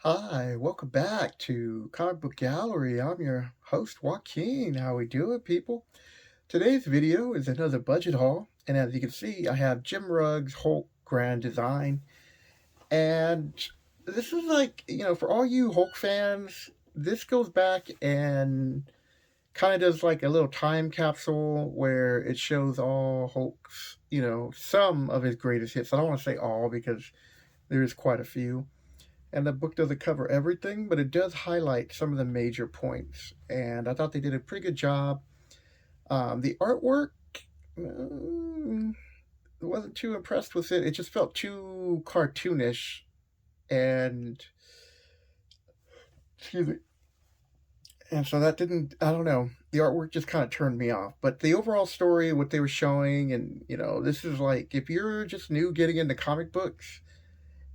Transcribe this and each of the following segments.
Hi, welcome back to Comic Book Gallery. I'm your host, Joaquin. How we doing, people? Today's video is another budget haul, and as you can see, I have Jim Rugg's Hulk Grand Design. And this is like, for all you Hulk fans, this goes back and kind of does like a little time capsule where it shows all Hulk's, some of his greatest hits. I don't want to say all because there is quite a few, and the book doesn't cover everything, but it does highlight some of the major points. And I thought they did a pretty good job. The artwork, I wasn't too impressed with it. It just felt too cartoonish, and excuse me. And so that didn't. I don't know. The artwork just kind of turned me off. But the overall story, what they were showing, and this is like if you're just new getting into comic books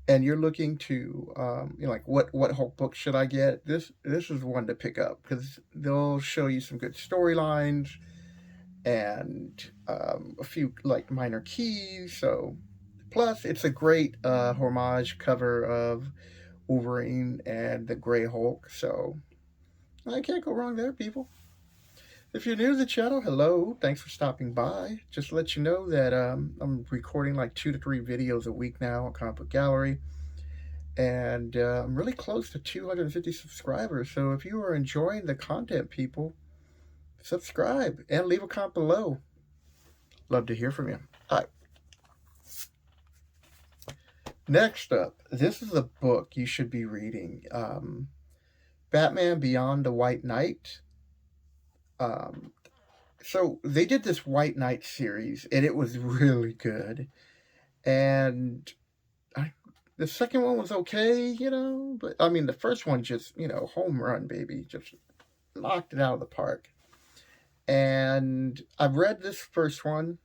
and you're looking to like what Hulk book should I get, this is one to pick up because they'll show you some good storylines and a few like minor keys. So plus it's a great homage cover of Wolverine and the Gray Hulk, so I can't go wrong there, people. If you're new to the channel, hello, thanks for stopping by. Just to let you know that I'm recording like 2 to 3 videos a week now on Comic Book Gallery, and I'm really close to 250 subscribers. So if you are enjoying the content, people, subscribe and leave a comment below. Love to hear from you. All right. Next up, this is a book you should be reading. Batman Beyond the White Knight. So they did this White Knight series, and it was really good. And the second one was okay, but I mean, the first one just, home run, baby, just knocked it out of the park. And I've read this first one,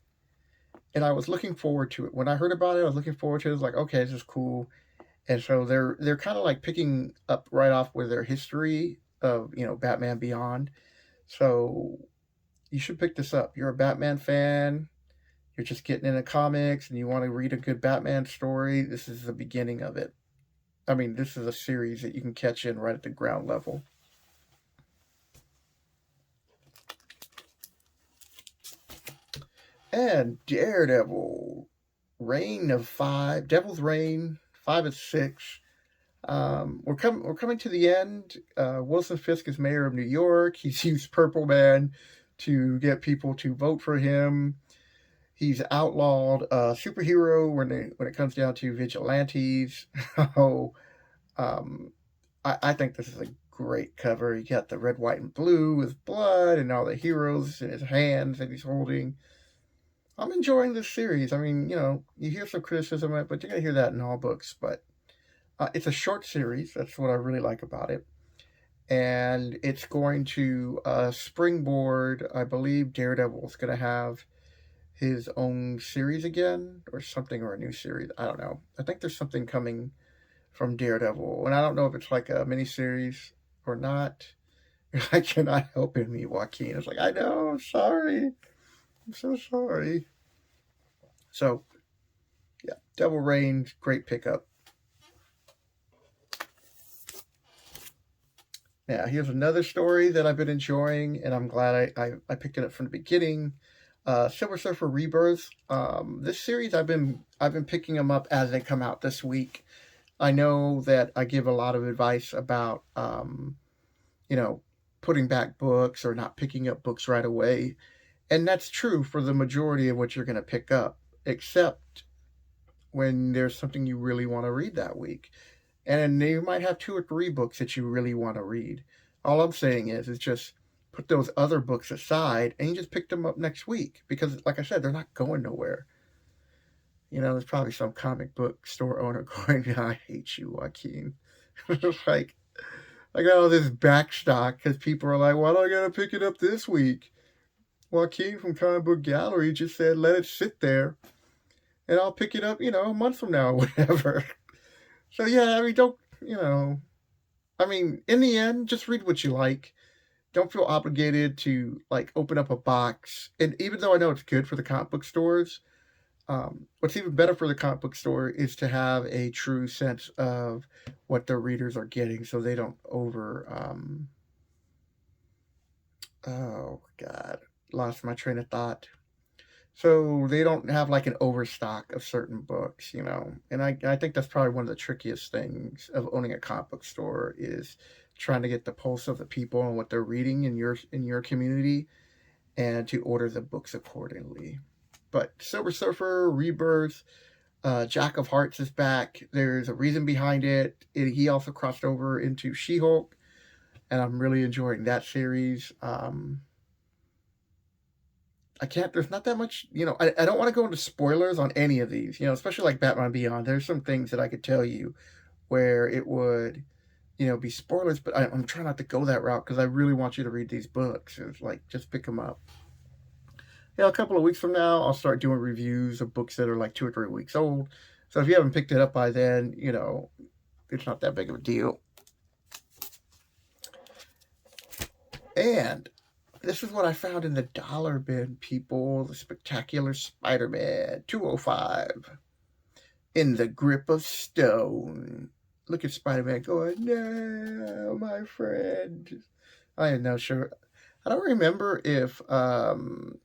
and I was looking forward to it. When I heard about it, I was looking forward to it. I was like, okay, this is cool. And so they're kind of like picking up right off with their history of Batman Beyond. So you should pick this up. You're a Batman fan. You're just getting into comics and you want to read a good Batman story. This is the beginning of it. I mean, this is a series that you can catch in right at the ground level. And Daredevil, Reign of 5, Devil's Reign, 5 of 6. We're coming to the end. Wilson Fisk is mayor of New York. He's used Purple Man to get people to vote for him. He's outlawed a superhero when it comes down to vigilantes. Oh, I think this is a great cover. You got the red, white, and blue with blood and all the heroes in his hands that he's holding. I'm enjoying this series. I mean, you hear some criticism of it, but you're going to hear that in all books. But it's a short series. That's what I really like about it. And it's going to springboard, I believe Daredevil is going to have his own series again or something, or a new series. I don't know. I think there's something coming from Daredevil. And I don't know if it's like a miniseries or not. I cannot help it, me, Joaquin. It's like, I know, I'm sorry. I'm so sorry. So, yeah, Devil Reign, great pickup. Now, here's another story that I've been enjoying, and I'm glad I picked it up from the beginning. Silver Surfer Rebirth. This series I've been picking them up as they come out this week. I know that I give a lot of advice about putting back books or not picking up books right away. And that's true for the majority of what you're going to pick up, except when there's something you really want to read that week. And you might have 2 or 3 books that you really want to read. All I'm saying is just put those other books aside and you just pick them up next week. Because, like I said, they're not going nowhere. There's probably some comic book store owner going, I hate you, Joaquin. Like, I got all this back stock because people are like, why do I got to pick it up this week? Joaquin from Comic Book Gallery just said, let it sit there. And I'll pick it up, a month from now or whatever. So, yeah, I mean, don't, I mean, in the end, just read what you like. Don't feel obligated to, like, open up a box. And even though I know it's good for the comic book stores, What's even better for the comic book store is to have a true sense of what their readers are getting, so they don't oh God, lost my train of thought. So they don't have like an overstock of certain books, and I think that's probably one of the trickiest things of owning a comic book store is trying to get the pulse of the people and what they're reading in your community, and to order the books accordingly. But Silver Surfer, Rebirth, Jack of Hearts is back. There's a reason behind it. He also crossed over into She-Hulk, and I'm really enjoying that series. I can't, there's not that much, I don't want to go into spoilers on any of these, especially like Batman Beyond. There's some things that I could tell you where it would, be spoilers, but I'm trying not to go that route because I really want you to read these books. It's like, just pick them up. A couple of weeks from now, I'll start doing reviews of books that are like 2 or 3 weeks old. So if you haven't picked it up by then, it's not that big of a deal. And this is what I found in the dollar bin, people. The Spectacular Spider-Man 205. In the Grip of Stone. Look at Spider-Man going, no, my friend. I am not sure. I don't remember if, who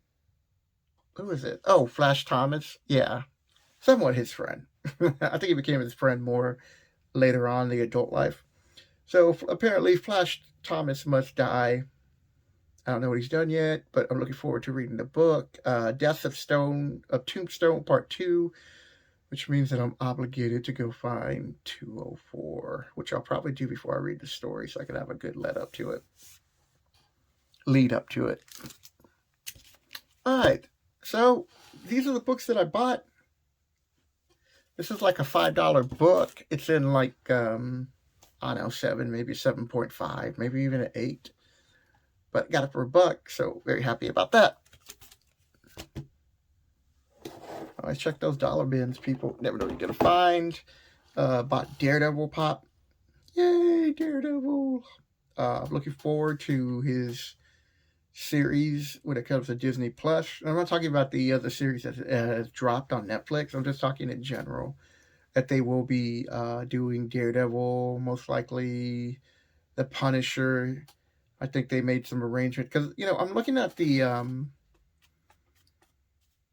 is it? Oh, Flash Thomas. Yeah, somewhat his friend. I think he became his friend more later on in the adult life. So apparently Flash Thomas must die. I don't know what he's done yet, but I'm looking forward to reading the book. Death of Tombstone Part 2, which means that I'm obligated to go find 204, which I'll probably do before I read the story so I can have a good lead up to it. All right, so these are the books that I bought. This is like a $5 book. It's in like, I don't know, 7, maybe 7.5, maybe even an 8. But got it for $1, so very happy about that. I check those dollar bins, people. Never know what you're going to find. Bought Daredevil pop. Yay, Daredevil. Looking forward to his series when it comes to Disney Plus. I'm not talking about the other series that has dropped on Netflix. I'm just talking in general. That they will be doing Daredevil, most likely the Punisher. I think they made some arrangement because I'm looking at the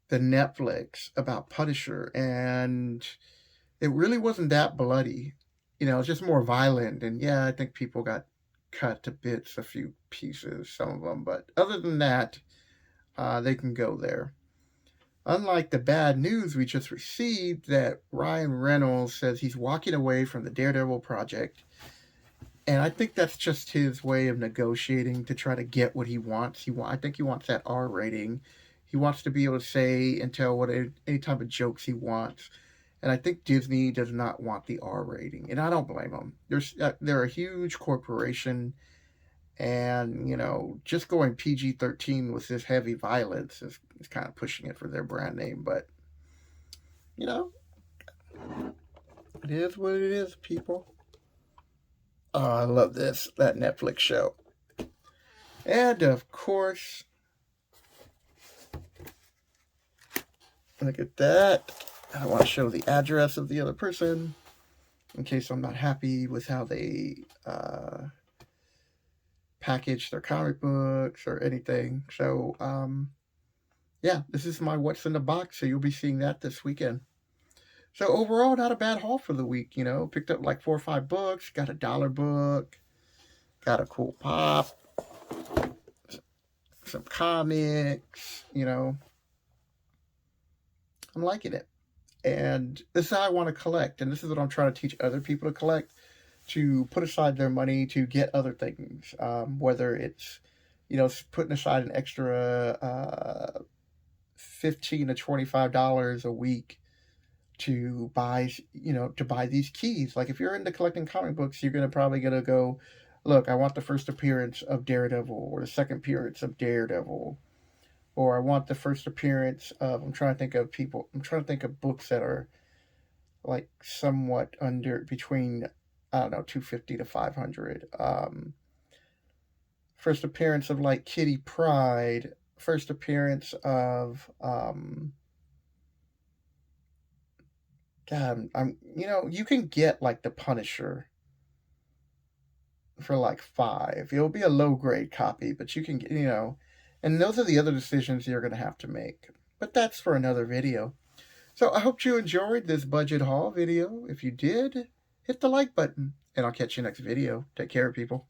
Netflix about Punisher, and it really wasn't that bloody. It's just more violent, and yeah, I think people got cut to bits, a few pieces, some of them, but other than that, they can go there. Unlike the bad news we just received that Ryan Reynolds says he's walking away from the Daredevil project. And I think that's just his way of negotiating to try to get what he wants. I think he wants that R rating. He wants to be able to say and tell any type of jokes he wants. And I think Disney does not want the R rating. And I don't blame them. They're a huge corporation. And, just going PG-13 with this heavy violence is kind of pushing it for their brand name. But, it is what it is, people. Oh, I love that Netflix show. And, of course, look at that. I don't want to show the address of the other person in case I'm not happy with how they package their comic books or anything. So, yeah, this is my What's in the Box, so you'll be seeing that this weekend. So overall, not a bad haul for the week, Picked up like 4 or 5 books, got a $1 book, got a cool pop, some comics, I'm liking it. And this is how I want to collect, and this is what I'm trying to teach other people to collect, to put aside their money to get other things, whether it's, putting aside an extra $15 to $25 a week to buy these keys. Like if you're into collecting comic books, you're probably gonna go, look, I want the first appearance of Daredevil or the second appearance of Daredevil, or I want the first appearance of, I'm trying to think of books that are like somewhat between, I don't know, 250 to 500. First appearance of like Kitty Pryde, first appearance of God, you can get like the Punisher for like 5. It'll be a low grade copy, but you can get, and those are the other decisions you're going to have to make. But that's for another video. So I hope you enjoyed this budget haul video. If you did, hit the like button, and I'll catch you next video. Take care, people.